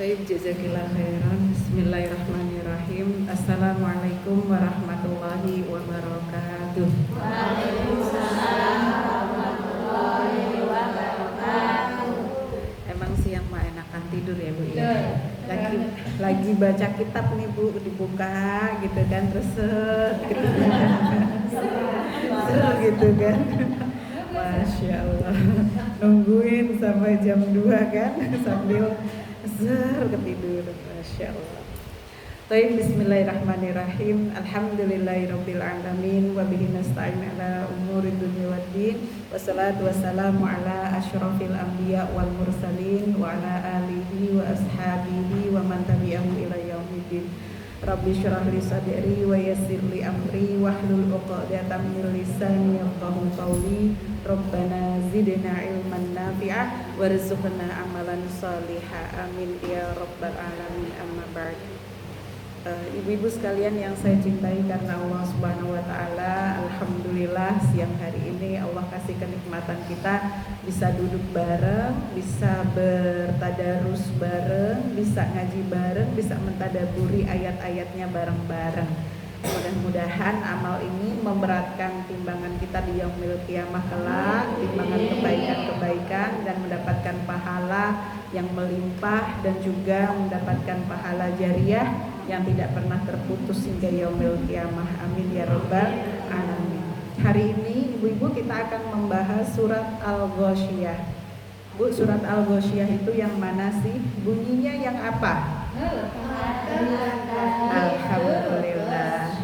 Baik, jazakillah khairan. Bismillahirrahmanirrahim. Assalamualaikum warahmatullahi wabarakatuh. Waalaikumsalam warahmatullahi wabarakatuh. Emang siang mah enakan tidur ya Bu ya. Lagi baca kitab nih Bu, dibuka gitu kan, terus gitu gitu kan. Masya Allah, nungguin sampai jam 2 kan, sambil ketidur. Masya Allah. Baik, bismillahirrahmanirrahim. Alhamdulillahirabbil alamin wa bihi nasta'in ala umuri dunya waddin. Wassalatu wassalamu ala asyrafil anbiya wal mursalin wa ala alihi wa ashabihi wa man tabi'ahum ila yaumiddin. Rabbi syrah li sadri wa yassir li amri wahlul 'uqdatam min lisani yafqahu qawli. Rabbana zidna ilman nafi'ah warzuqna amalan salihah. Amin ya rabbal alamin. Amma ba'd. Ibu-ibu sekalian yang saya cintai karena Allah Subhanahu wa taala, alhamdulillah siang hari ini Allah kasih kenikmatan kita bisa duduk bareng, bisa bertadarus bareng, bisa ngaji bareng, bisa mentadaburi ayat-ayatnya bareng-bareng. Mudah-mudahan amal ini memberatkan timbangan kita di yaumil qiyamah kelak, timbangan kebaikan-kebaikan, dan mendapatkan pahala yang melimpah dan juga mendapatkan pahala jariah yang tidak pernah terputus hingga yaumil qiyamah. Amin ya rabbal alamin. Hari ini ibu-ibu kita akan membahas surat Al-Ghasyiyah. Bu, surat Al-Ghasyiyah itu yang mana sih? Bunyinya yang apa? Alhamdulillah.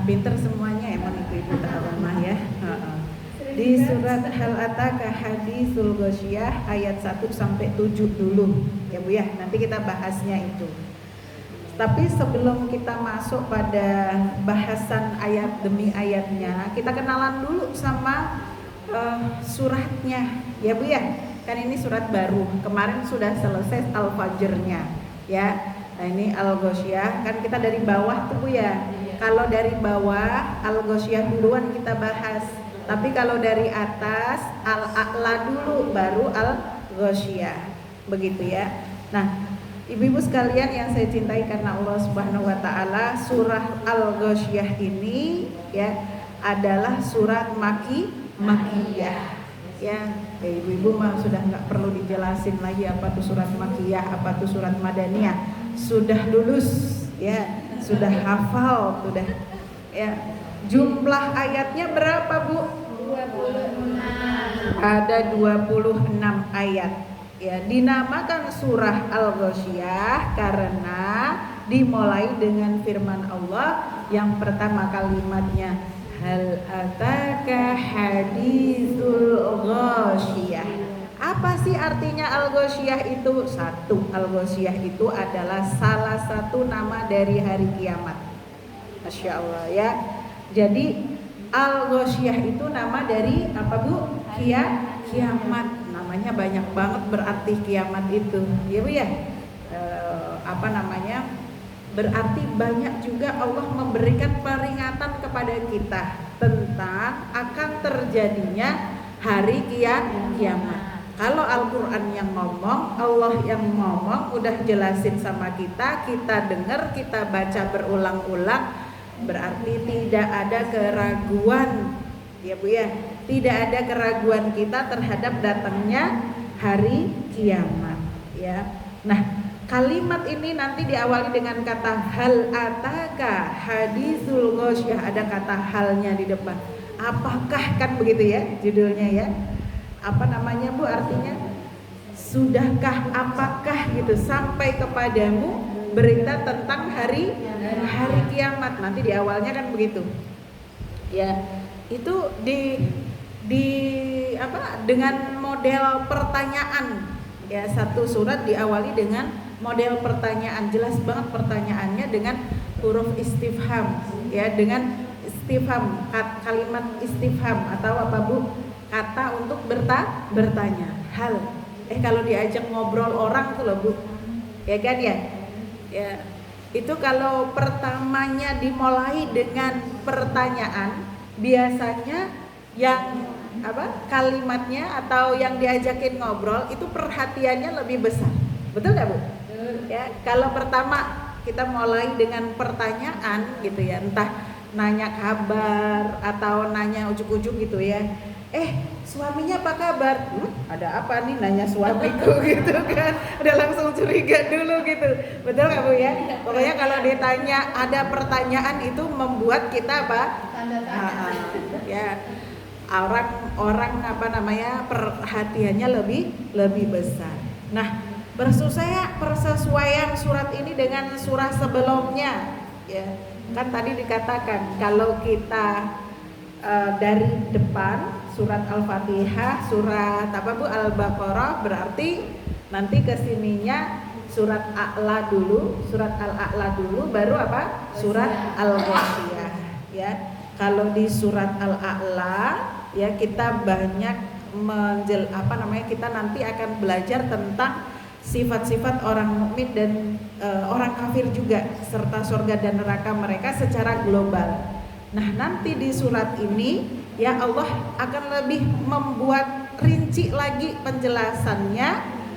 Pinter semuanya emang ibu-ibu ta'alamah ya. Di surat Hal Ataka Hadisul Ghasyiyah ayat 1 sampai 7 dulu ya Bu ya. Nanti kita bahasnya itu. Tapi sebelum kita masuk pada bahasan ayat demi ayatnya, kita kenalan dulu sama suratnya ya Bu ya. Kan ini surat baru. Kemarin sudah selesai Al-Fajrnya ya. Nah ini Al-Ghasyiyah, kan kita dari bawah tuh Bu ya. Kalau dari bawah Al-Ghasyiyah duluan kita bahas. Tapi kalau dari atas Al-A'la dulu baru Al-Ghasyiyah. Begitu ya. Nah, ibu-ibu sekalian yang saya cintai karena Allah Subhanahu wa taala, surah Al-Ghasyiyah ini ya adalah surat Makkiyah. Ya, ibu-ibu mah sudah nggak perlu dijelasin lagi apa tuh surat Makkiyah, apa tuh surat Madaniyah. Sudah lulus ya, sudah hafal, sudah ya. Jumlah ayatnya berapa Bu? 26. Ada 26 ayat. Ya, dinamakan surah Al-Ghasyiyah karena dimulai dengan firman Allah yang pertama kalimatnya Hal ataka hadisul ghasyiyah. Apa sih artinya Al-Ghasyiyah itu? Satu, Al-Ghasyiyah itu adalah salah satu nama dari hari kiamat. Masya Allah ya. Jadi Al-Ghasyiyah itu nama dari apa Bu? Kiamat. Namanya banyak banget berarti kiamat itu. Ya Bu ya. Berarti banyak juga Allah memberikan peringatan kepada kita tentang akan terjadinya hari kiamat. Kalau Al-Quran yang ngomong, Allah yang ngomong, udah jelasin sama kita, kita dengar, kita baca berulang-ulang, berarti tidak ada keraguan, ya Bu ya, tidak ada keraguan kita terhadap datangnya hari kiamat, ya. Nah, kalimat ini nanti diawali dengan kata hal ataka hadisul ghasyiyah, ada kata halnya di depan. Apakah, kan begitu ya judulnya ya. Apa namanya Bu artinya? Sudahkah, apakah gitu sampai kepadamu berita tentang hari kiamat. Nanti di awalnya kan begitu. Ya, itu dengan model pertanyaan. Ya, satu surat diawali dengan model pertanyaan, jelas banget pertanyaannya dengan huruf istifham ya, dengan istifham, kalimat istifham atau apa Bu? Kata untuk bertanya. Hal. Kalau diajak ngobrol orang tuh loh Bu. Ya kan ya? Ya. Itu kalau pertamanya dimulai dengan pertanyaan, biasanya yang kalimatnya atau yang diajakin ngobrol itu perhatiannya lebih besar. Betul nggak Bu? Ya, kalau pertama kita mulai dengan pertanyaan gitu ya, entah nanya kabar atau nanya ujuk-ujuk gitu ya. Suaminya apa kabar? Ada apa nih nanya suamiku gitu kan? Udah langsung curiga dulu gitu. Betul nggak Bu ya? Pokoknya kalau ditanya ada pertanyaan itu membuat kita apa? Ya, orang perhatiannya lebih besar. Nah, persesuaian surat ini dengan surah sebelumnya, ya kan tadi dikatakan kalau kita dari depan surat Al-Fatihah, surat Al-Baqarah, berarti nanti kesininya surat A'la dulu, surat Al-A'la dulu, baru apa? Surat Al-Ghasyiyah. Ya, kalau di surat Al-A'la ya kita banyak kita nanti akan belajar tentang sifat-sifat orang mukmin dan orang kafir juga, serta surga dan neraka mereka secara global. Nah, nanti di surat ini ya Allah akan lebih membuat rinci lagi penjelasannya,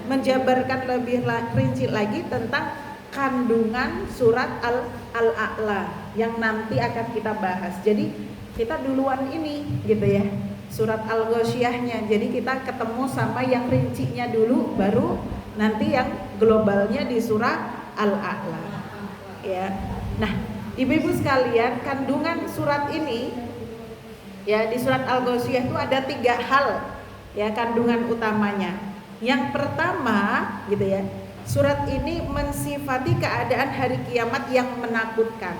menjabarkan lebih rinci lagi tentang kandungan surat Al-A'la yang nanti akan kita bahas. Jadi kita duluan ini gitu ya, surat Al-Ghasyiyahnya. Jadi kita ketemu sama yang rincinya dulu, baru nanti yang globalnya di surah Al-A'la. Ya. Nah, ibu-ibu sekalian, kandungan surat ini ya di surat Al-Ghasyiyah itu ada 3 hal ya kandungan utamanya. Yang pertama gitu ya, surat ini mensifati keadaan hari kiamat yang menakutkan.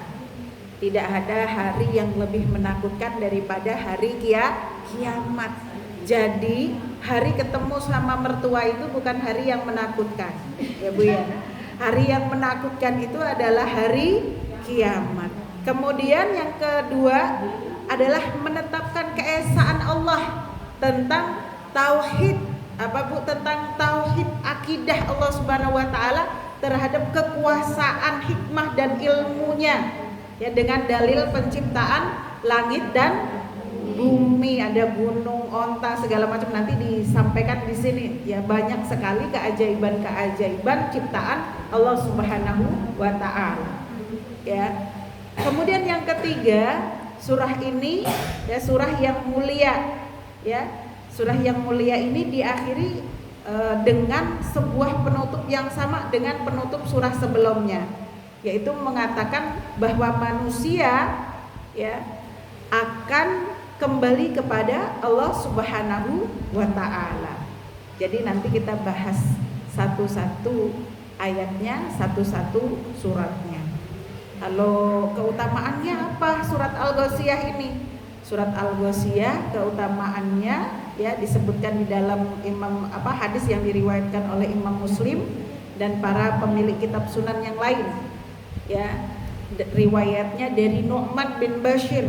Tidak ada hari yang lebih menakutkan daripada hari kiamat. Jadi hari ketemu sama mertua itu bukan hari yang menakutkan, ya Bu ya. Hari yang menakutkan itu adalah hari kiamat. Kemudian yang kedua adalah menetapkan keesaan Allah tentang tauhid, tentang tauhid akidah Allah Subhanahu wa taala terhadap kekuasaan, hikmah dan ilmunya. Ya, dengan dalil penciptaan langit dan bumi, ada gunung, onta, segala macam nanti disampaikan di sini. Ya, banyak sekali keajaiban-keajaiban ciptaan Allah Subhanahu wa taala. Ya. Kemudian yang ketiga, surah ini ya surah yang mulia. Ya. Surah yang mulia ini diakhiri dengan sebuah penutup yang sama dengan penutup surah sebelumnya, yaitu mengatakan bahwa manusia ya akan kembali kepada Allah Subhanahu wa taala. Jadi nanti kita bahas satu-satu ayatnya, satu-satu suratnya. Kalau keutamaannya apa surat Al-Ghasyiyah ini? Surat Al-Ghasyiyah keutamaannya ya disebutkan di dalam hadis yang diriwayatkan oleh Imam Muslim dan para pemilik kitab sunan yang lain. Ya, riwayatnya dari Nu'man bin Bashir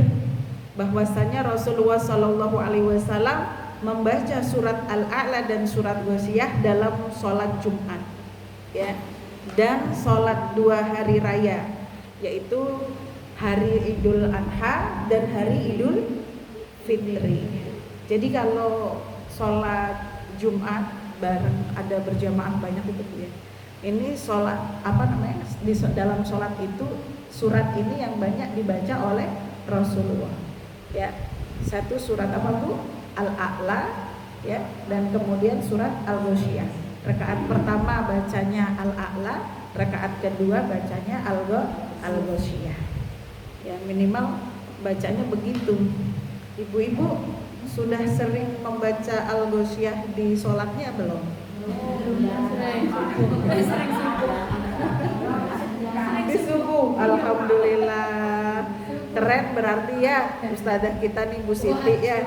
bahwasanya Rasulullah Shallallahu Alaihi Wasallam membaca surat Al-A'la dan surat Ghasyiyah dalam sholat Jumat, ya, dan sholat 2 hari raya, yaitu hari Idul Adha dan hari Idul Fitri. Jadi kalau sholat Jumat bareng ada berjamaah banyak itu ya. Ini sholat di dalam sholat itu surat ini yang banyak dibaca oleh Rasulullah. Ya, satu surat Al-A'la ya, dan kemudian surat Al-Ghasyiyah. Rakaat pertama bacanya Al-A'la, rakaat kedua bacanya Al-Ghasyiyah. Ya, minimal bacanya begitu. Ibu-ibu sudah sering membaca Al-Ghasyiyah di sholatnya belum? Di subuh, alhamdulillah. Keren berarti ya Ustazah kita nih Bu Siti ya.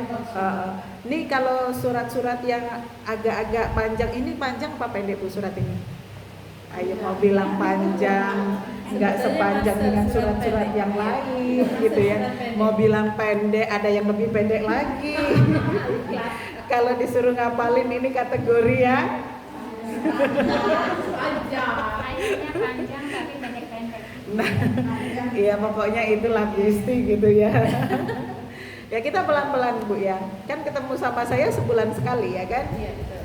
Nih kalau surat-surat yang agak-agak panjang ini panjang apa pendek Bu surat ini? Ayo mau bilang panjang, nggak sepanjang dengan surat-surat yang lain gitu ya. Mau bilang pendek, ada yang lebih pendek lagi. Kalau disuruh ngapalin ini kategori ya. Panjang tapi pendek-pendek. Nah, iya pokoknya itulah Gusti gitu ya. Ya kita pelan-pelan Bu ya. Kan ketemu sama saya sebulan sekali ya kan? Iya betul.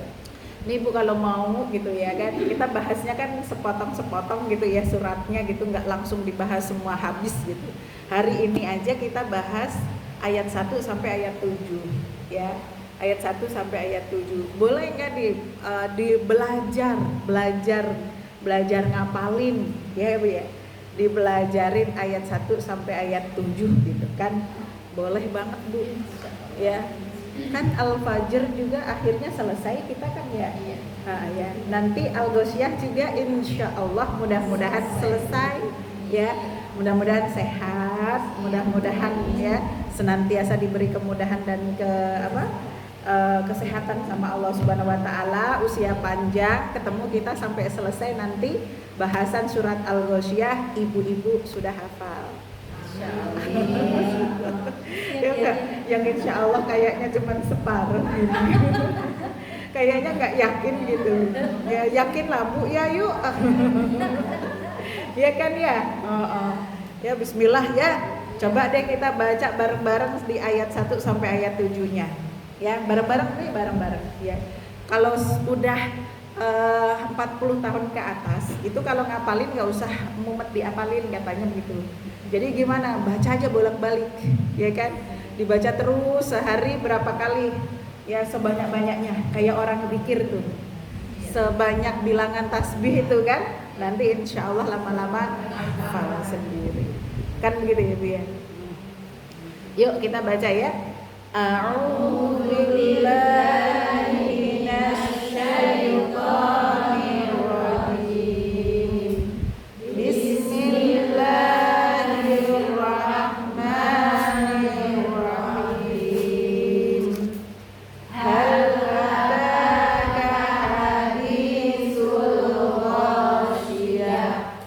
Nih Bu kalau mau gitu ya kan, kita bahasnya kan sepotong-sepotong gitu ya suratnya gitu, nggak langsung dibahas semua habis gitu. Hari ini aja kita bahas ayat 1 sampai ayat 7 ya. Ayat 1 sampai ayat 7. Boleh nggak belajar ngapalin ya Bu ya. Dibelajarin ayat 1 sampai ayat 7 gitu kan. Boleh banget Bu. Ya. Kan Al-Fajr juga akhirnya selesai kita kan ya. Nah, ya. Nanti Al-Ghosyah juga insya Allah mudah-mudahan selesai ya. Mudah-mudahan sehat, mudah-mudahan ya senantiasa diberi kemudahan dan kesehatan sama Allah Subhanahu wa taala, usia panjang, ketemu kita sampai selesai nanti bahasan surat Al-Ghosyah, ibu-ibu sudah hafal. Ya enggak, yang insya Allah kayaknya cuma separuh ini. Kayaknya nggak yakin gitu. Ya yakin lah Bu, ya yuk. Ya kan ya. Ya Bismillah ya. Coba deh kita baca bareng-bareng di ayat 1 sampai ayat 7-nya. Ya bareng-bareng nih bareng-bareng. Ya. Kalau udah 40 tahun ke atas, itu kalau ngapalin nggak usah mumet diapalin katanya gitu. Jadi gimana? Baca aja bolak-balik, ya kan? Dibaca terus sehari berapa kali? Ya sebanyak-banyaknya. Kayak orang zikir tuh. Sebanyak bilangan tasbih itu kan? Nanti insya Allah lama-lama hafal sendiri. Kan begitu ya Bu ya? Yuk kita baca ya. A'udzubillahi minasyaitonir rajim. Bismillahirrahmanirrahim. Hal ataka haditsul ghasyiyah.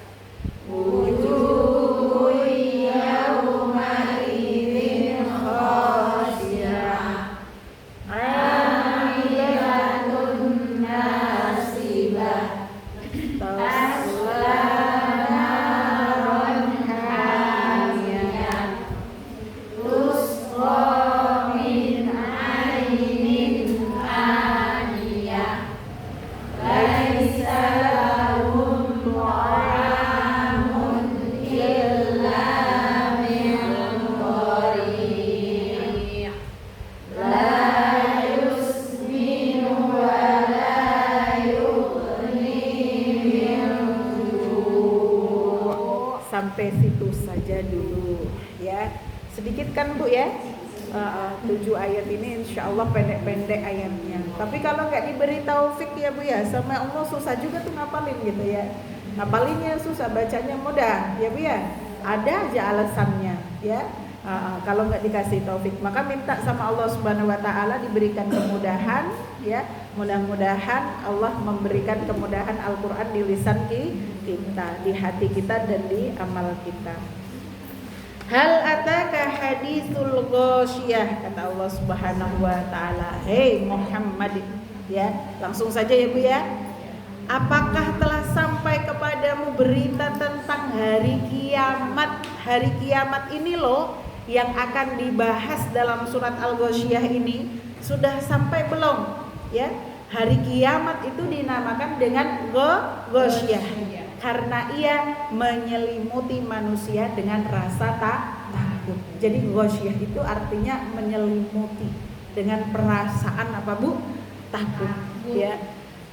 Wujuhun yawma idzin khashi'ah. 'amilatun nasibah. Tasla naran hamiyah. Tusqa min 'ainin aniyah. Laisa lahum ta'amun illa min dhari'. La yusminu wa la yughni min ju'. Sampai situ saja dulu ya. Sedikit kan Bu ya. 7 ayat ini insya Allah pendek-pendek ayatnya. Tapi kalau nggak diberi taufik ya Bu ya, sama Allah susah juga tuh ngapalin gitu ya. Ngapalinnya susah, bacanya mudah ya Bu ya. Ada aja alasannya ya. Kalau nggak dikasih taufik, maka minta sama Allah Subhanahu wa taala diberikan kemudahan ya. Mudah-mudahan Allah memberikan kemudahan Al-Qur'an di lisan kita, di hati kita dan di amal kita. Hal ataka haditsul ghasyiyah, kata Allah Subhanahu wa taala. Hei Muhammad ya, langsung saja ya Bu ya. Apakah telah sampai kepadamu berita tentang hari kiamat? Hari kiamat ini loh yang akan dibahas dalam surat Al-Ghasyiyah ini sudah sampai belum? Ya, hari kiamat itu dinamakan dengan ghasyiyah karena ia menyelimuti manusia dengan rasa takut. Jadi ghasyiyah itu artinya menyelimuti dengan perasaan apa Bu? Takut. Ya.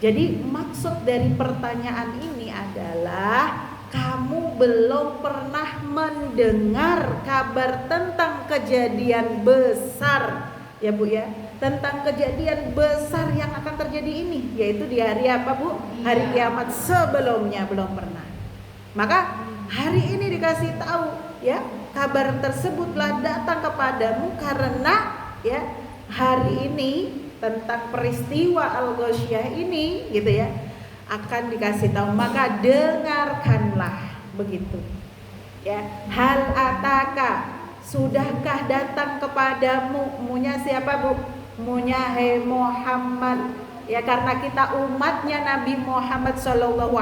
Jadi maksud dari pertanyaan ini adalah kamu belum pernah mendengar kabar tentang kejadian besar ya Bu ya, tentang kejadian besar yang akan terjadi ini, yaitu di hari apa Bu? Hari kiamat. Sebelumnya belum pernah. Maka hari ini dikasih tahu ya, kabar tersebutlah datang kepadamu karena ya hari ini tentang peristiwa Al-Ghasyiyah ini gitu ya akan dikasih tahu, maka dengarkanlah begitu ya. Hal ataka, sudahkah datang kepadamu, munya siapa Bu? Munya hei Muhammad ya, karena kita umatnya Nabi Muhammad SAW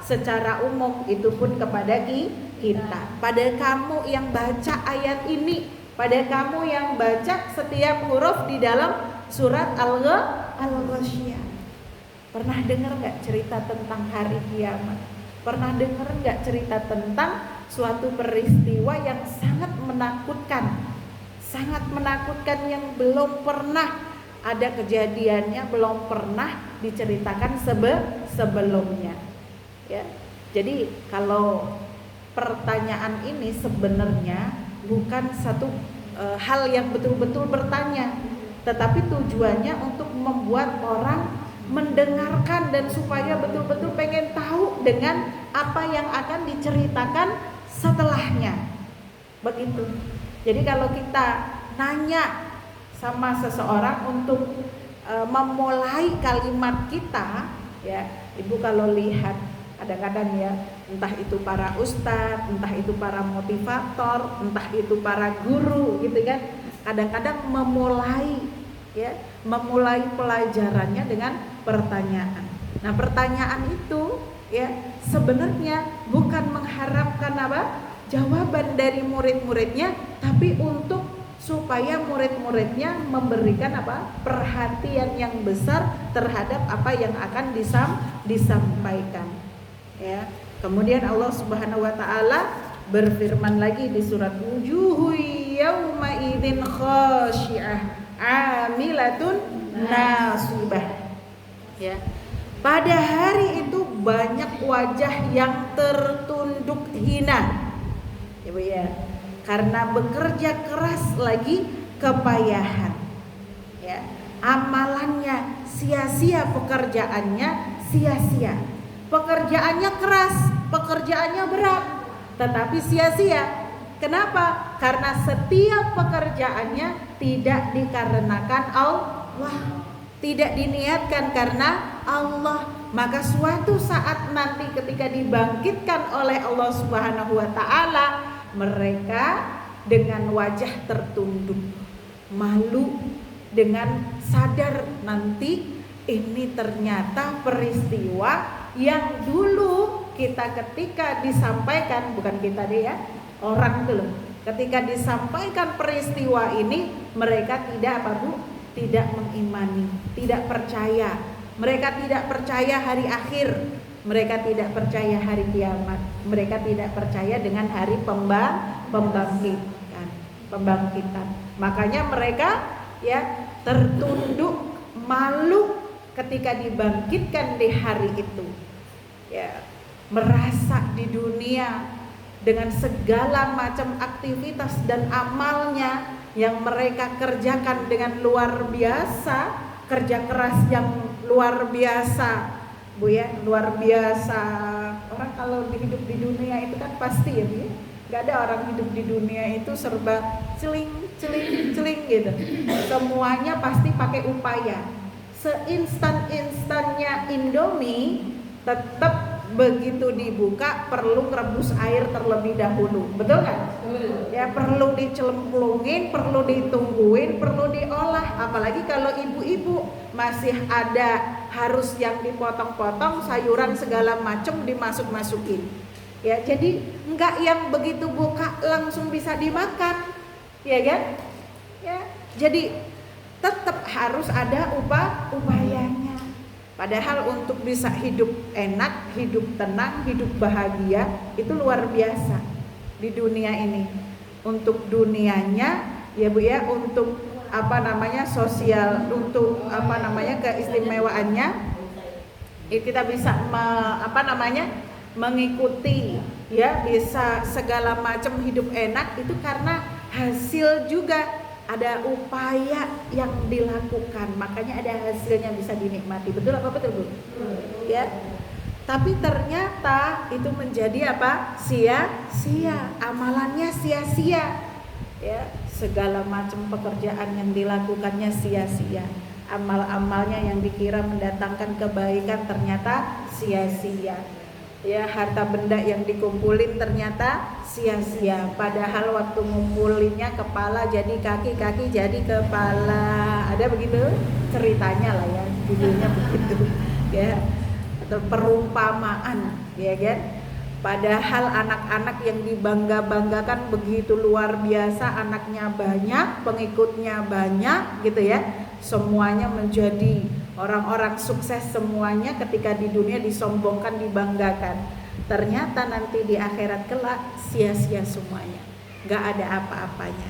secara umum, itu pun kepada kita, pada kamu yang baca ayat ini, pada kamu yang baca setiap huruf di dalam surat Al-Ghasyiyah. Pernah dengar nggak cerita tentang hari kiamat? Pernah dengar nggak cerita tentang suatu peristiwa yang sangat menakutkan yang belum pernah ada kejadiannya, belum pernah diceritakan sebelumnya. Ya, jadi kalau pertanyaan ini sebenarnya bukan satu hal yang betul-betul bertanya, tetapi tujuannya untuk membuat orang mendengarkan dan supaya betul-betul pengen tahu dengan apa yang akan diceritakan setelahnya. Begitu. Jadi kalau kita nanya sama seseorang untuk memulai kalimat kita, ya, Ibu kalau lihat kadang-kadang ya, entah itu para ustadz, entah itu para motivator, entah itu para guru gitu kan, kadang-kadang memulai pelajarannya dengan pertanyaan. Nah, pertanyaan itu ya sebenarnya bukan mengharapkan jawaban dari murid-muridnya, tapi untuk supaya murid-muridnya memberikan perhatian yang besar terhadap apa yang akan disampaikan. Ya. Kemudian Allah Subhanahu wa taala berfirman lagi di surat Wujuhu yauma idzin khasyi'ah amilatun nasibah. Ya. Pada hari itu banyak wajah yang tertunduk hina. Ya, Bu ya. Karena bekerja keras lagi kepayahan. Ya. Amalannya sia-sia, pekerjaannya sia-sia. Pekerjaannya keras, pekerjaannya berat, tetapi sia-sia. Kenapa? Karena setiap pekerjaannya tidak dikarenakan Allah, tidak diniatkan karena Allah. Maka suatu saat nanti ketika dibangkitkan oleh Allah Subhanahu wa taala, mereka dengan wajah tertunduk, malu, dengan sadar nanti ini ternyata peristiwa yang dulu kita ketika disampaikan, bukan kita deh ya, orang itu loh, ketika disampaikan peristiwa ini mereka tidak mengimani, tidak percaya. Mereka tidak percaya hari akhir, mereka tidak percaya hari kiamat, mereka tidak percaya dengan hari pembangkitan. Makanya mereka ya tertunduk, malu ketika dibangkitkan di hari itu. Ya, merasa di dunia dengan segala macam aktivitas dan amalnya yang mereka kerjakan dengan luar biasa, kerja keras yang luar biasa, Bu ya, luar biasa. Orang kalau hidup di dunia itu kan pasti ya, Bu ya, gak ada orang hidup di dunia itu serba celing gitu. Semuanya pasti pakai upaya. Seinstan-instannya Indomie tetap begitu dibuka perlu rebus air terlebih dahulu, betul kan? Ya, perlu dicelemplungin, perlu ditungguin, perlu diolah. Apalagi kalau ibu-ibu masih ada harus yang dipotong-potong, sayuran segala macam dimasuk-masukin. Ya, jadi enggak yang begitu buka langsung bisa dimakan, ya kan? Ya, jadi tetap harus ada upayanya. Padahal untuk bisa hidup enak, hidup tenang, hidup bahagia itu luar biasa di dunia ini. Untuk dunianya ya Bu ya, untuk sosial, untuk keistimewaannya kita bisa mengikuti ya, bisa segala macam hidup enak itu karena hasil juga. Ada upaya yang dilakukan, makanya ada hasilnya bisa dinikmati. Betul apa betul Bu? Ya. Tapi ternyata itu menjadi sia-sia, amalannya sia-sia. Ya, segala macam pekerjaan yang dilakukannya sia-sia. Amal-amalnya yang dikira mendatangkan kebaikan ternyata sia-sia. Ya, harta benda yang dikumpulin ternyata sia-sia. Padahal waktu ngumpulinnya kepala jadi kaki, kaki jadi kepala. Ada begitu ceritanya lah ya, judulnya begitu. Ya, atau perumpamaan, ya kan? Padahal anak-anak yang dibangga-banggakan begitu luar biasa, anaknya banyak, pengikutnya banyak gitu ya. Semuanya menjadi Orang-orang sukses semuanya ketika di dunia disombongkan, dibanggakan. Ternyata nanti di akhirat kelak sia-sia semuanya, nggak ada apa-apanya.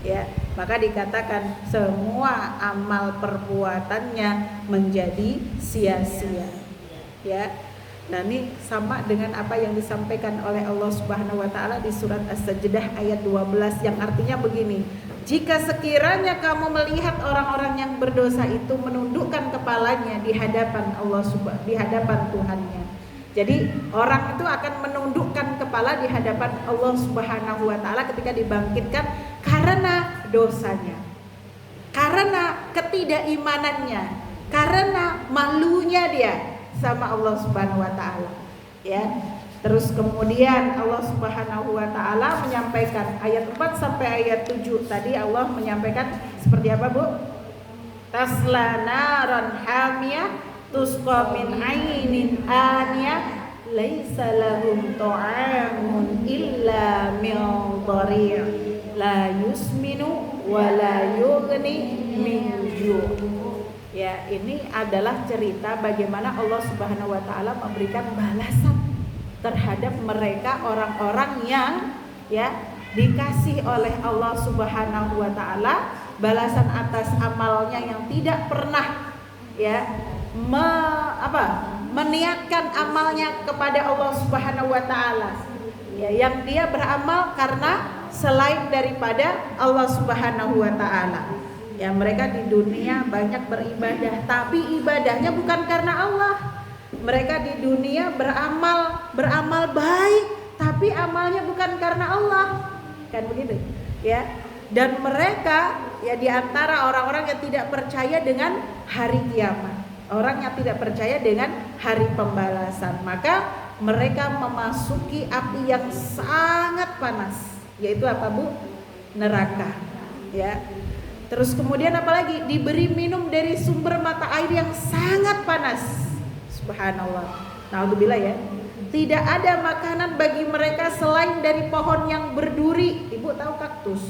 Ya, maka dikatakan semua amal perbuatannya menjadi sia-sia. Ya. Nah, ini sama dengan apa yang disampaikan oleh Allah Subhanahu wa taala di surat As-Sajdah ayat 12 yang artinya begini. Jika sekiranya kamu melihat orang-orang yang berdosa itu menundukkan kepalanya di hadapan Allah di hadapan Tuhannya. Jadi orang itu akan menundukkan kepala di hadapan Allah Subhanahu wa taala ketika dibangkitkan karena dosanya. Karena ketidakimanannya, karena malunya dia sama Allah Subhanahu wa taala. Ya. Terus kemudian Allah Subhanahu wa taala menyampaikan ayat 4 sampai ayat 7 tadi Allah menyampaikan seperti apa, Bu? Tasla naran hamiyah tusqa min ainin aniyah laisa lahum ta'amun illa min dhari' la yusminu wa la yughni min ju'. Ya, ini adalah cerita bagaimana Allah Subhanahu wa taala memberikan balasan terhadap mereka orang-orang yang dikasih oleh Allah Subhanahu wa taala balasan atas amalnya yang tidak pernah meniatkan amalnya kepada Allah Subhanahu wa taala. Yang dia beramal karena selain daripada Allah Subhanahu wa taala. Ya, mereka di dunia banyak beribadah, tapi ibadahnya bukan karena Allah. Mereka di dunia beramal baik, tapi amalnya bukan karena Allah. Kan begitu, ya. Dan mereka di antara orang-orang yang tidak percaya dengan hari kiamat, orang yang tidak percaya dengan hari pembalasan, maka mereka memasuki api yang sangat panas, yaitu apa, Bu? Neraka, ya. Terus kemudian apalagi? Diberi minum dari sumber mata air yang sangat panas. Subhanallah. Naudzubillah ya. Tidak ada makanan bagi mereka selain dari pohon yang berduri. Ibu tahu kaktus?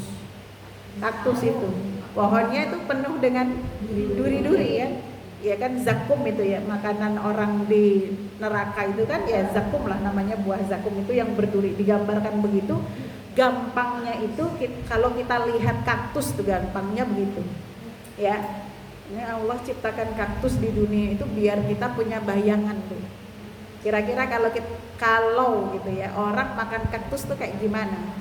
Kaktus itu pohonnya itu penuh dengan duri-duri ya. Ya kan, zakum itu ya, makanan orang di neraka itu kan ya, zakum lah namanya, buah zakum itu yang berduri, digambarkan begitu. Gampangnya itu kalau kita lihat kaktus tuh gampangnya begitu. Ya. Ini Allah ciptakan kaktus di dunia itu biar kita punya bayangan tuh. Kira-kira kalau gitu ya, orang makan kaktus tuh kayak gimana?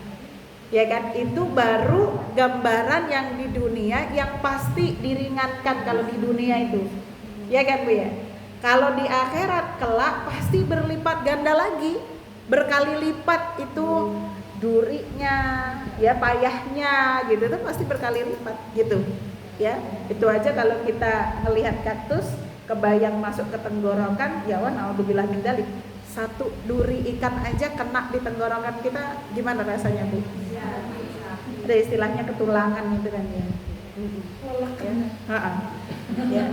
Ya kan, itu baru gambaran yang di dunia yang pasti diringankan kalau di dunia itu. Ya kan, Bu ya? Kalau di akhirat kelak pasti berlipat ganda lagi, berkali lipat itu durinya, ya payahnya gitu tuh pasti berkali lipat gitu. Ya, itu aja kalau kita ngelihat kaktus, kebayang masuk ke tenggorokan, ya naudzubillah min dzalik. Satu duri ikan aja kena di tenggorokan kita, gimana rasanya, Bu? Ada istilahnya ketulangan gitu kan ya. Ya.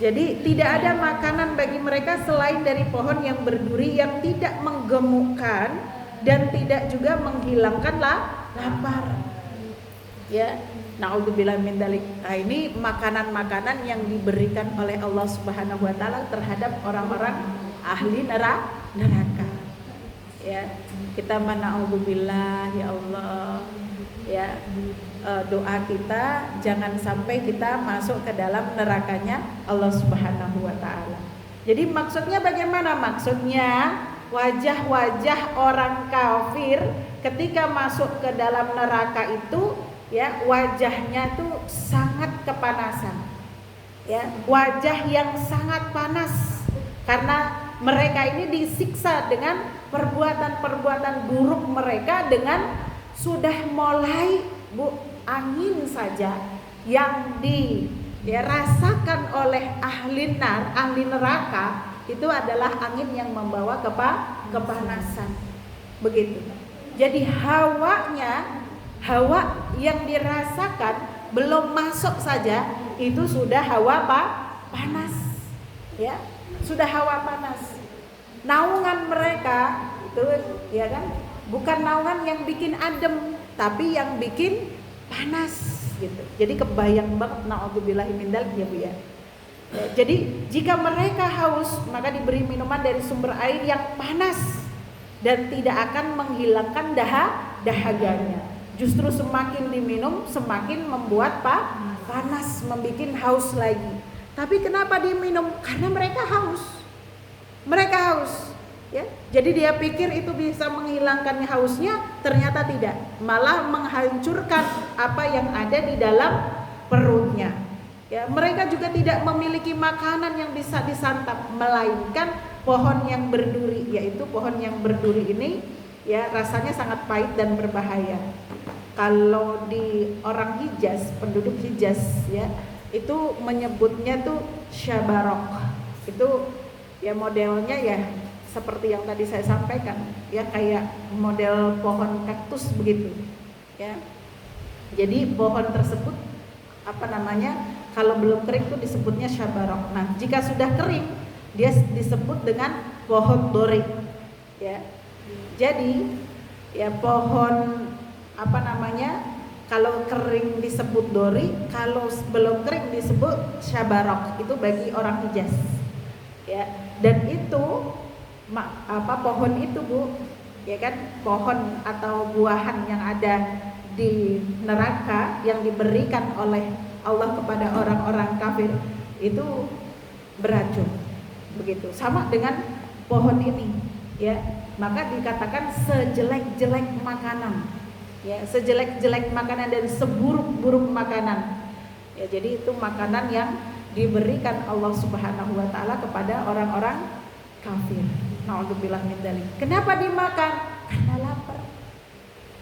Jadi tidak ada makanan bagi mereka selain dari pohon yang berduri yang tidak menggemukkan dan tidak juga menghilangkan lapar. Ya. Naudzubillah min dzalik. Nah, ini makanan-makanan yang diberikan oleh Allah Subhanahu wa taala terhadap orang-orang ahli neraka. Ya, kita naudzubillah ya Allah. Ya, doa kita jangan sampai kita masuk ke dalam nerakanya Allah Subhanahu wa taala. Jadi maksudnya bagaimana? Maksudnya wajah-wajah orang kafir ketika masuk ke dalam neraka itu ya, wajahnya tuh sangat kepanasan. Ya, wajah yang sangat panas karena mereka ini disiksa dengan perbuatan-perbuatan buruk mereka dengan sudah mulai angin saja yang dirasakan oleh ahli neraka itu adalah angin yang membawa kepanasan. Begitu. Jadi hawa yang dirasakan belum masuk saja itu sudah hawa panas, ya, sudah hawa panas. Naungan mereka itu, ya kan, bukan naungan yang bikin adem, tapi yang bikin panas, gitu. Jadi kebayang banget, naudzubillahi min dzalik ya, Bu ya. Jadi jika mereka haus, maka diberi minuman dari sumber air yang panas dan tidak akan menghilangkan dahaganya. Justru semakin diminum semakin membuat panas, membuat haus lagi. Tapi kenapa diminum? Karena mereka haus. Mereka haus. Ya, jadi dia pikir itu bisa menghilangkan hausnya, ternyata tidak, malah menghancurkan apa yang ada di dalam perutnya. Ya, mereka juga tidak memiliki makanan yang bisa disantap, melainkan pohon yang berduri, yaitu pohon yang berduri ini ya rasanya sangat pahit dan berbahaya. Kalau di orang Hijaz, penduduk Hijaz ya, itu menyebutnya tuh syabarok. Itu ya modelnya ya seperti yang tadi saya sampaikan, ya kayak model pohon kaktus begitu, ya. Jadi pohon tersebut kalau belum kering itu disebutnya syabarok. Nah, jika sudah kering, dia disebut dengan pohon dori, ya. Jadi, ya pohon kalau kering disebut dori, kalau belum kering disebut syabarok. Itu bagi orang Hijaz, ya. Dan itu pohon itu Bu, ya kan, pohon atau buahan yang ada di neraka yang diberikan oleh Allah kepada orang-orang kafir itu beracun, begitu. Sama dengan pohon ini, ya. Maka dikatakan sejelek-jelek makanan, ya, sejelek-jelek makanan dan seburuk-buruk makanan. Ya, jadi itu makanan yang diberikan Allah Subhanahu wa taala kepada orang-orang kafir. Na'udzubillah min dzalik. Kenapa dimakan? Karena lapar.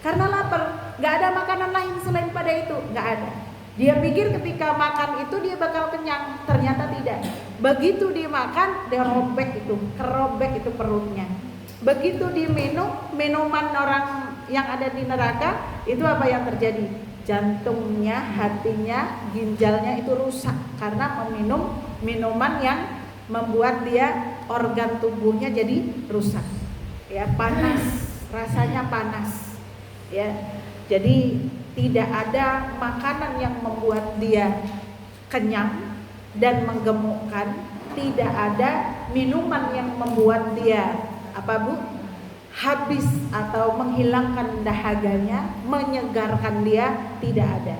Karena lapar. Gak ada makanan lain selain pada itu. Gak ada. Dia pikir ketika makan itu dia bakal kenyang. Ternyata tidak. Begitu dimakan, dia kerobek itu perutnya. Begitu diminum minuman orang yang ada di neraka, itu apa yang terjadi? Jantungnya, hatinya, ginjalnya itu rusak karena meminum minuman yang membuat dia organ tubuhnya jadi rusak, ya, panas, rasanya panas, ya. Jadi tidak ada makanan yang membuat dia kenyang dan menggemukkan, tidak ada minuman yang membuat dia habis atau menghilangkan dahaganya, menyegarkan dia, tidak ada.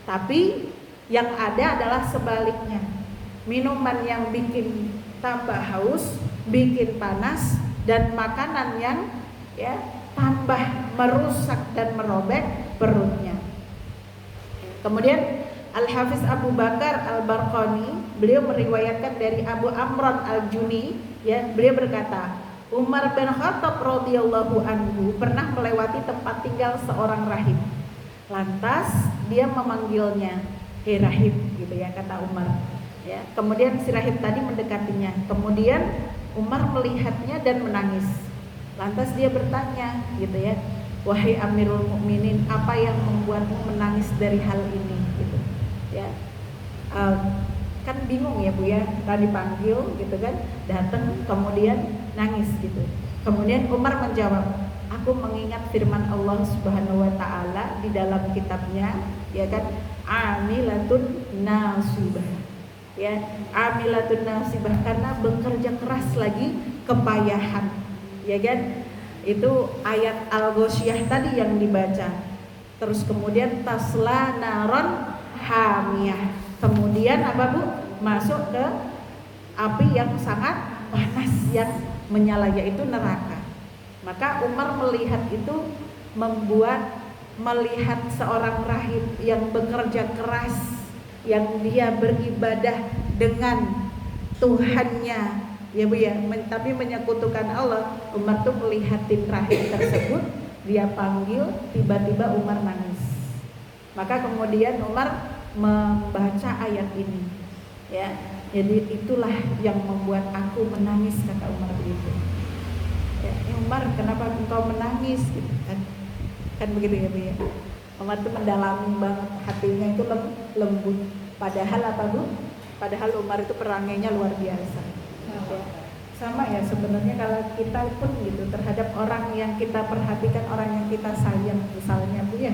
Tapi yang ada adalah sebaliknya. Minuman yang bikin tambah haus, bikin panas, dan makanan yang ya tambah merusak dan merobek perutnya. Kemudian Al-Hafiz Abu Bakar Al-Barqani, beliau meriwayatkan dari Abu Amran Al-Juni, ya, beliau berkata, Umar bin Khattab radhiyallahu anhu pernah melewati tempat tinggal seorang rahib. Lantas dia memanggilnya, "Hei rahib," gitu ya, kata Umar. Ya, kemudian si rahib tadi mendekatinya. Kemudian Umar melihatnya dan menangis. Lantas dia bertanya, gitu ya, "Wahai Amirul Mukminin, apa yang membuatmu menangis dari hal ini?" Gitu. Ya, kan bingung ya Bu ya, tadi dipanggil gitu kan, datang kemudian nangis gitu. Kemudian Umar menjawab, "Aku mengingat firman Allah Subhanahu wa taala di dalam kitabnya, ya kan, amilatun nasibah." Ya, amilatun nasibah, karena bekerja keras lagi, kepayahan, ya kan. Itu ayat Al-Ghasyiyah tadi yang dibaca. Terus kemudian tasla naron hamiyah. Kemudian apa Bu? Masuk ke api yang sangat panas yang menyala, yaitu neraka. Maka Umar melihat itu melihat seorang rahib yang bekerja keras, yang dia beribadah dengan Tuhannya, ya Bu ya, tapi menyekutukan Allah. Umar tuh melihatin rahib tersebut, dia panggil, tiba-tiba Umar nangis. Maka kemudian Umar membaca ayat ini, ya. Jadi itulah yang membuat aku menangis, kata Umar begitu. Ya, Umar, kenapa engkau menangis? Gitu kan? Kan begitu ya Bu ya. Umar itu mendalami banget, hatinya itu lembut. Padahal apa Bu? Padahal Umar itu perangainya luar biasa. Ya. Sama ya sebenarnya kalau kita pun gitu terhadap orang yang kita perhatikan, orang yang kita sayang, misalnya Bu ya,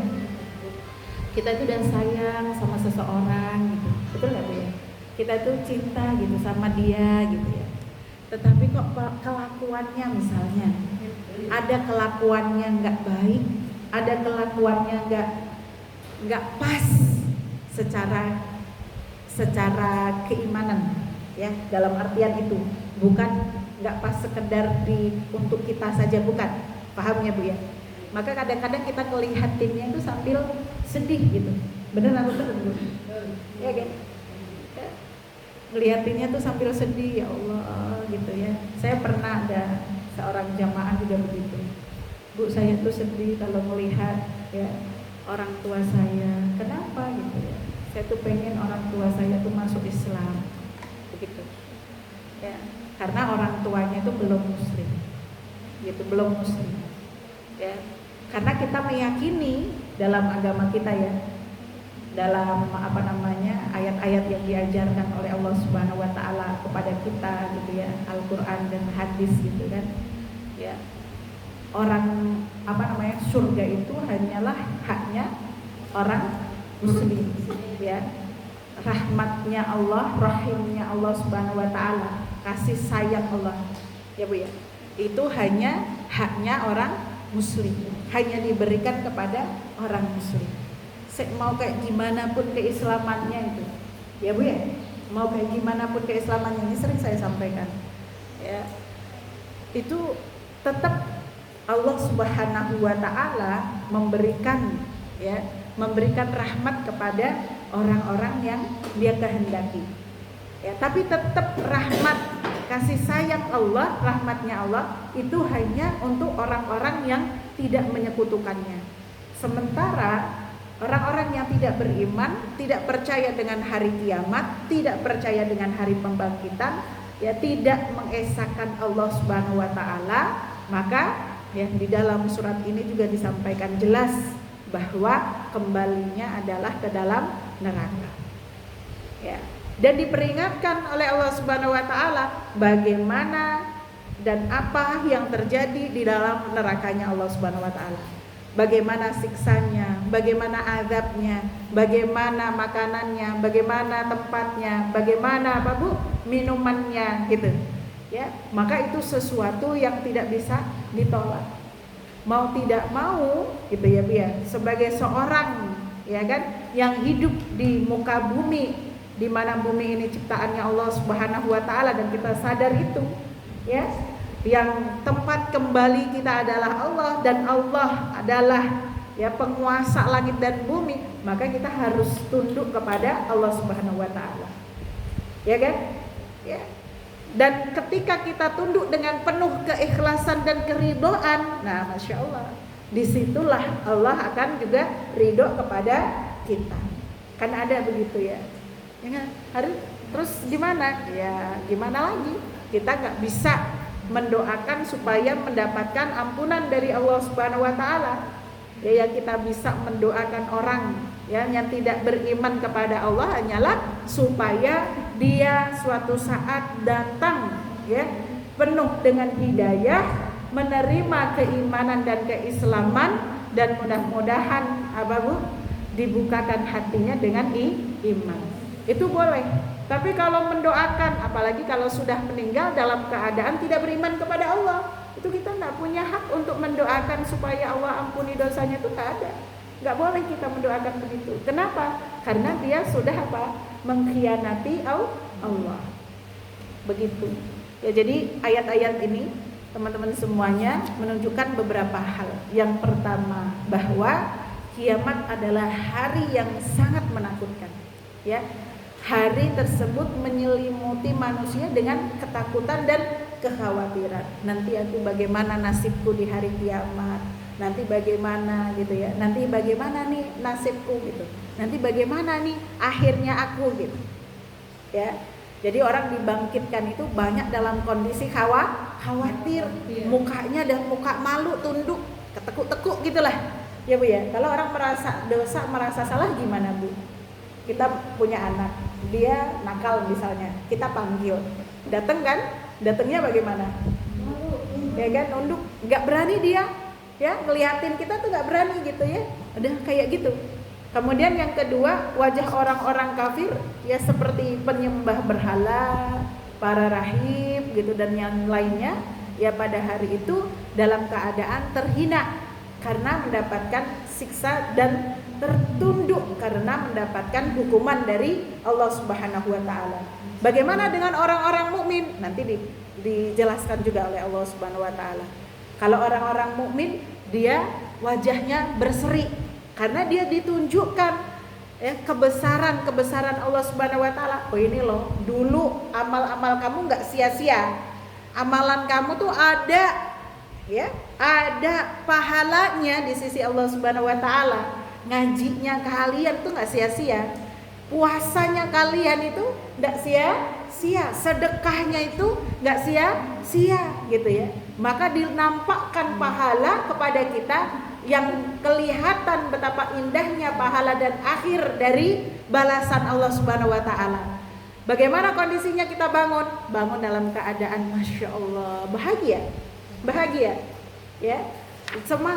kita itu udah sayang sama seseorang gitu, betul nggak Bu ya? kita tuh cinta gitu sama dia gitu ya. Tetapi kok kelakuannya misalnya ada kelakuannya nggak baik, ada kelakuannya nggak pas secara keimanan ya, dalam artian itu bukan nggak pas sekedar untuk kita saja, bukan, paham ya Bu ya. Maka kadang-kadang kita ngelihatinnya itu sambil sedih gitu, bener atau bener Bu? Ya kan? Ngeliatinnya tuh sambil sedih, ya Allah gitu ya. Saya pernah ada seorang jamaah juga begitu. Bu, saya tuh sedih kalau melihat ya orang tua saya. Kenapa gitu ya? Saya tuh pengen orang tua saya tuh masuk Islam, begitu. Ya, karena orang tuanya itu belum muslim, gitu, belum muslim. Ya, karena kita meyakini dalam agama kita ya, dalam ayat-ayat yang diajarkan oleh Allah Subhanahu wa taala kepada kita gitu ya, Al-Qur'an dan hadis gitu kan. Ya. Orang surga itu hanyalah haknya orang muslim ya. Rahmatnya Allah, rahimnya Allah Subhanahu wa taala, kasih sayang Allah ya Bu ya. Itu hanya haknya orang muslim, hanya diberikan kepada orang muslim. Mau kayak gimana pun keislamannya itu ya Bu ya, mau kayak gimana pun keislamannya, ini sering saya sampaikan ya, itu tetap Allah Subhanahu wa taala memberikan rahmat kepada orang-orang yang Dia kehendaki ya. Tapi tetap rahmat kasih sayang Allah, rahmatnya Allah itu hanya untuk orang-orang yang tidak menyekutukannya. Sementara orang-orang yang tidak beriman, tidak percaya dengan hari kiamat, tidak percaya dengan hari pembangkitan, ya tidak mengesahkan Allah Subhanahu wa taala, maka ya di dalam surat ini juga disampaikan jelas bahwa kembalinya adalah ke dalam neraka. Ya, dan diperingatkan oleh Allah Subhanahu wa taala bagaimana dan apa yang terjadi di dalam nerakanya Allah Subhanahu wa taala. Bagaimana siksanya, bagaimana azabnya, bagaimana makanannya, bagaimana tempatnya, bagaimana minumannya gitu. Ya, maka itu sesuatu yang tidak bisa ditolak. Mau tidak mau gitu ya Bu ya. Sebagai seorang ya kan yang hidup di muka bumi, di mana bumi ini ciptaannya Allah Subhanahu wa taala dan kita sadar itu ya. Yang tempat kembali kita adalah Allah dan Allah adalah ya penguasa langit dan bumi, maka kita harus tunduk kepada Allah Subhanahu wa taala. Ya kan? Ya. Dan ketika kita tunduk dengan penuh keikhlasan dan keridhaan, nah Masya Allah, disitulah Allah akan juga ridho kepada kita. Kan ada begitu ya. Ya harus terus gimana? Ya gimana lagi? Kita nggak bisa mendoakan supaya mendapatkan ampunan dari Allah Subhanahu wa taala. Ya, yang kita bisa mendoakan orang ya yang tidak beriman kepada Allah hanyalah supaya dia suatu saat datang ya penuh dengan hidayah, menerima keimanan dan keislaman, dan mudah-mudahan dibukakan hatinya dengan iman. Itu boleh. Tapi kalau mendoakan, apalagi kalau sudah meninggal dalam keadaan tidak beriman kepada Allah, itu kita nggak punya hak untuk mendoakan supaya Allah ampuni dosanya, itu nggak ada. Nggak boleh kita mendoakan begitu. Kenapa? Karena dia sudah mengkhianati Allah. Begitu. Ya, jadi ayat-ayat ini teman-teman semuanya menunjukkan beberapa hal. Yang pertama, bahwa kiamat adalah hari yang sangat menakutkan. Ya. Hari tersebut menyelimuti manusia dengan ketakutan dan kekhawatiran. Nanti aku bagaimana nasibku di hari kiamat? Nanti bagaimana gitu ya? Nanti bagaimana nih nasibku gitu? Nanti bagaimana nih akhirnya aku gitu? Ya. Jadi orang dibangkitkan itu banyak dalam kondisi khawatir, mukanya dan muka malu, tunduk, ketekuk-tekuk gitulah. Ya Bu ya. Kalau orang merasa dosa, merasa salah gimana Bu? Kita punya anak, dia nakal misalnya, kita panggil, datang kan? Datangnya bagaimana? Ya kan, nunduk, nggak berani dia, ya ngeliatin kita tuh nggak berani gitu ya, udah kayak gitu. Kemudian yang kedua, wajah orang-orang kafir ya seperti penyembah berhala, para rahib gitu dan yang lainnya, ya pada hari itu dalam keadaan terhina karena mendapatkan siksa dan tertunduk karena mendapatkan hukuman dari Allah Subhanahu wa taala. Bagaimana dengan orang-orang mukmin? Nanti dijelaskan juga oleh Allah Subhanahu wa taala. Kalau orang-orang mukmin, dia wajahnya berseri karena dia ditunjukkan ya kebesaran Allah Subhanahu wa taala. Oh ini loh, dulu amal-amal kamu enggak sia-sia. Amalan kamu tuh ada ya, ada pahalanya di sisi Allah Subhanahu wa taala. Ngajinya kalian tuh enggak sia-sia. Puasanya kalian itu enggak sia-sia, sedekahnya itu enggak sia-sia gitu ya. Maka dinampakkan pahala kepada kita yang kelihatan betapa indahnya pahala dan akhir dari balasan Allah Subhanahu wa taala. Bagaimana kondisinya kita bangun? Bangun dalam keadaan Masya Allah, bahagia ya.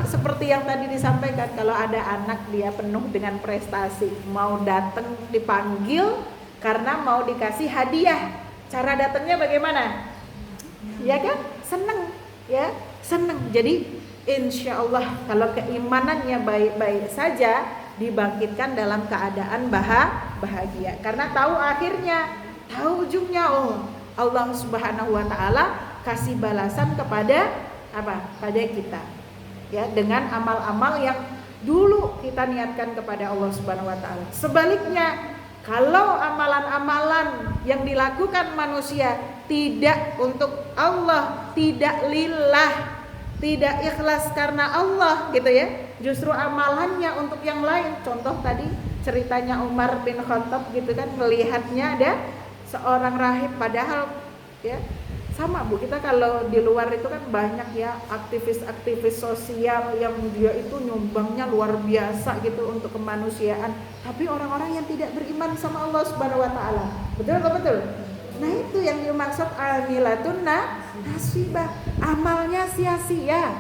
Seperti yang tadi disampaikan, kalau ada anak dia penuh dengan prestasi, mau datang dipanggil karena mau dikasih hadiah. Cara datangnya bagaimana? Ya kan? Seneng ya, seneng. Jadi insya Allah kalau keimanannya baik-baik saja, dibangkitkan dalam keadaan bahagia karena tahu akhirnya, tahu ujungnya. Oh, Allah Subhanahu wa taala kasih balasan kepada apa? Pada kita ya, dengan amal-amal yang dulu kita niatkan kepada Allah Subhanahu wa taala. Sebaliknya, kalau amalan-amalan yang dilakukan manusia tidak untuk Allah, tidak lillah, tidak ikhlas karena Allah gitu ya, justru amalannya untuk yang lain. Contoh tadi ceritanya Umar bin Khattab gitu kan, melihatnya ada seorang rahib, padahal ya sama Bu, kita kalau di luar itu kan banyak ya aktivis-aktivis sosial yang dia itu nyumbangnya luar biasa gitu untuk kemanusiaan, tapi orang-orang yang tidak beriman sama Allah Subhanahu wa taala. Betul atau betul? Nah itu yang dimaksud amilatun nasibah, amalnya sia-sia.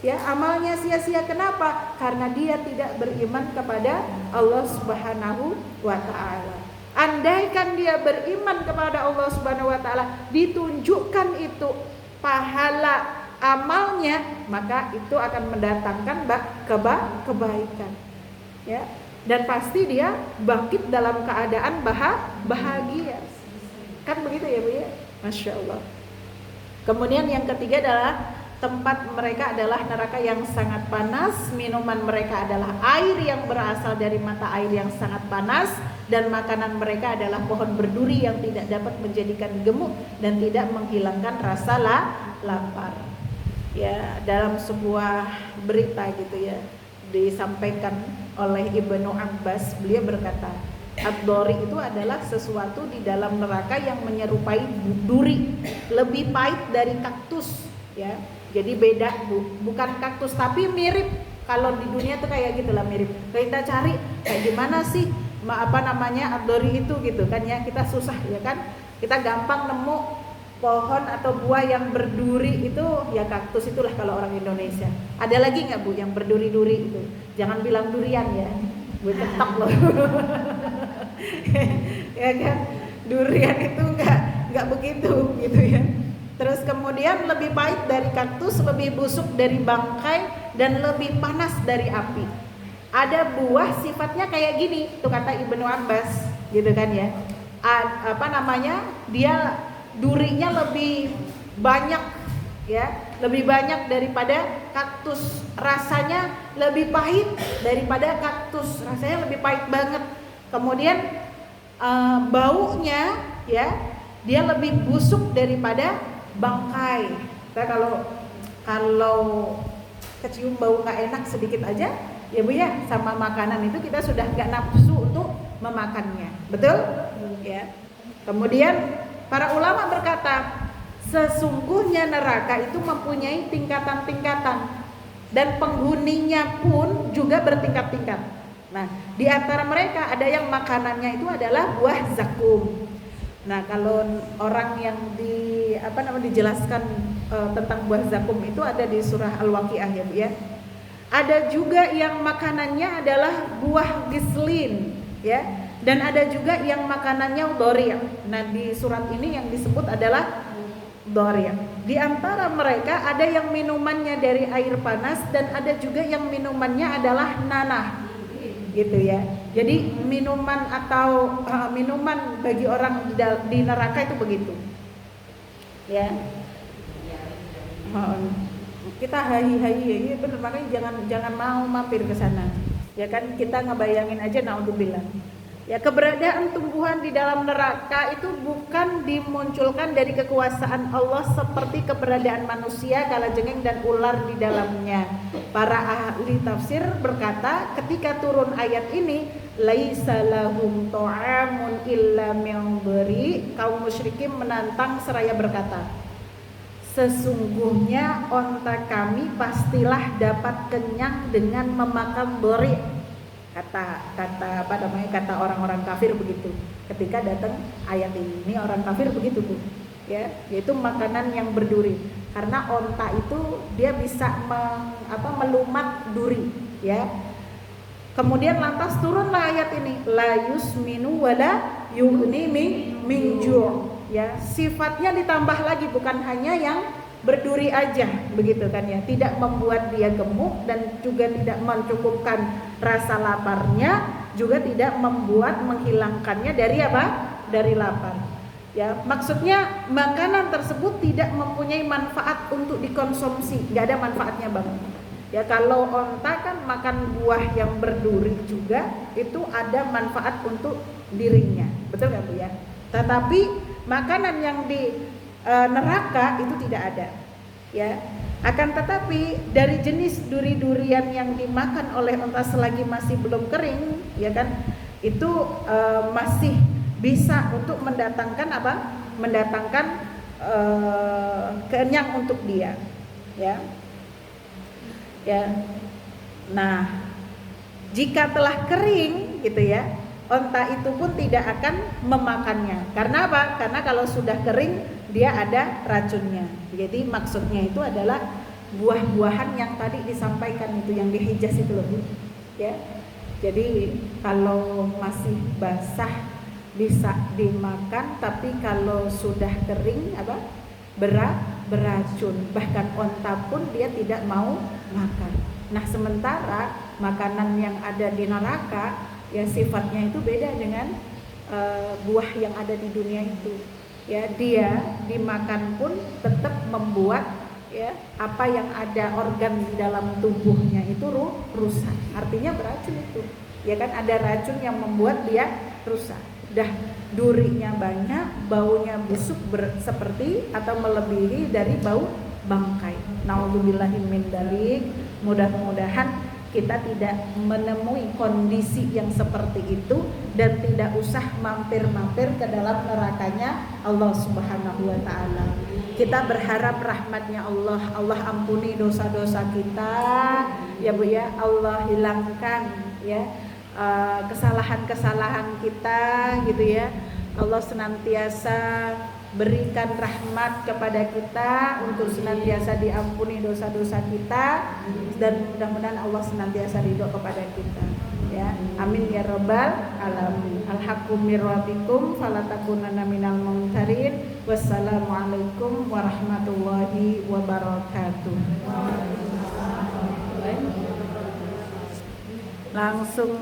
Ya, amalnya sia-sia kenapa? Karena dia tidak beriman kepada Allah Subhanahu wa taala. Andaikan dia beriman kepada Allah Subhanahu wa taala, ditunjukkan itu pahala amalnya, maka itu akan mendatangkan kebaikan. Ya. Dan pasti dia bangkit dalam keadaan bahagia. Kan begitu ya Bu ya? Masya Allah. Kemudian yang ketiga adalah tempat mereka adalah neraka yang sangat panas, minuman mereka adalah air yang berasal dari mata air yang sangat panas, dan makanan mereka adalah pohon berduri yang tidak dapat menjadikan gemuk dan tidak menghilangkan rasa lapar. Ya, dalam sebuah berita gitu ya, disampaikan oleh Ibnu Abbas, beliau berkata, ad-dori itu adalah sesuatu di dalam neraka yang menyerupai duri, lebih pahit dari kaktus ya. Jadi beda Bu, bukan kaktus tapi mirip. Kalau di dunia tuh kayak gitulah, mirip. Kita cari kayak gimana sih ad-dori itu gitu kan ya, kita susah ya kan. Kita gampang nemu pohon atau buah yang berduri itu ya kaktus itulah kalau orang Indonesia. Ada lagi nggak Bu yang berduri-duri itu? Jangan bilang durian ya, gue ketok loh. Ya kan, durian itu nggak begitu gitu ya. Terus kemudian lebih pahit dari kaktus, lebih busuk dari bangkai, dan lebih panas dari api. Ada buah sifatnya kayak gini, tuh kata Ibnu Abbas, gitu kan ya. Dia durinya lebih banyak ya, lebih banyak daripada kaktus. Rasanya lebih pahit daripada kaktus, rasanya lebih pahit banget. Kemudian baunya ya, dia lebih busuk daripada bangkai. Kita kalau kecium bau nggak enak sedikit aja ya Bu ya, sama makanan itu kita sudah nggak nafsu untuk memakannya, betul? Ya. Kemudian para ulama berkata, sesungguhnya neraka itu mempunyai tingkatan-tingkatan dan penghuninya pun juga bertingkat-tingkat. Nah, di antara mereka ada yang makanannya itu adalah buah zakum. Nah, kalau orang yang dijelaskan tentang buah zakum itu ada di surah Al-Waqiah ya Bu ya. Ada juga yang makanannya adalah buah gislin, ya. Dan ada juga yang makanannya dhari'. Nah, di surat ini yang disebut adalah dhari'. Di antara mereka ada yang minumannya dari air panas dan ada juga yang minumannya adalah nanah, gitu ya. Jadi minuman atau minuman bagi orang di neraka itu begitu, ya. Kita hai ya benar, makanya jangan mau mampir ke sana, ya kan. Kita ngebayangin aja, naudzubillah. Ya, keberadaan tumbuhan di dalam neraka itu bukan dimunculkan dari kekuasaan Allah seperti keberadaan manusia, kalajengking dan ular di dalamnya. Para ahli tafsir berkata ketika turun ayat ini, laisa lahum ta'amun illa min dhari, kaum musyrikin menantang seraya berkata, sesungguhnya onta kami pastilah dapat kenyang dengan memakan dhari. Kata orang-orang kafir begitu ketika datang ayat ini orang kafir begitu Bu, ya, yaitu makanan yang berduri, karena onta itu dia bisa melumat duri, ya. Kemudian lantas turunlah ayat ini, la yusminu wala yughni min ju', ya. Sifatnya ditambah lagi, bukan hanya yang berduri aja begitu kan ya, tidak membuat dia gemuk dan juga tidak mencukupkan rasa laparnya, juga tidak membuat menghilangkannya dari dari lapar, ya. Maksudnya makanan tersebut tidak mempunyai manfaat untuk dikonsumsi, nggak ada manfaatnya Bang, ya. Kalau onta kan makan buah yang berduri juga itu ada manfaat untuk dirinya, betul nggak Bu ya. Tetapi makanan yang di neraka itu tidak ada, ya. Akan tetapi dari jenis duri-durian yang dimakan oleh onta selagi masih belum kering, ya kan, itu masih bisa untuk mendatangkan kenyang untuk dia, ya. Nah, jika telah kering gitu ya, onta itu pun tidak akan memakannya. Karena apa? Karena kalau sudah kering dia ada racunnya. Jadi maksudnya itu adalah buah-buahan yang tadi disampaikan itu, yang di Hijaz itu loh, ya. Jadi kalau masih basah bisa dimakan, tapi kalau sudah kering beracun. Bahkan onta pun dia tidak mau makan. Nah, sementara makanan yang ada di neraka ya sifatnya itu beda dengan buah yang ada di dunia itu, ya. Dia dimakan pun tetap membuat, ya, apa yang ada organ di dalam tubuhnya itu rusak, artinya beracun itu, ya kan. Ada racun yang membuat dia rusak. Dah durinya banyak, baunya busuk seperti atau melebihi dari bau bangkai. Naudzubillahi min dzalik. Mudah-mudahan kita tidak menemui kondisi yang seperti itu dan tidak usah mampir-mampir ke dalam nerakanya Allah Subhanahu wa taala. Kita berharap rahmatnya Allah, Allah ampuni dosa-dosa kita, ya Bu ya. Allah hilangkan, ya, kesalahan-kesalahan kita gitu ya. Allah senantiasa berikan rahmat kepada kita untuk senantiasa diampuni dosa-dosa kita, dan mudah-mudahan Allah senantiasa ridho kepada kita, ya. Amin ya rabbal alamin. Al-haqqu mir rabbikum fala takunanna minal mumtarin. Wassalamualaikum warahmatullahi wabarakatuh. Langsung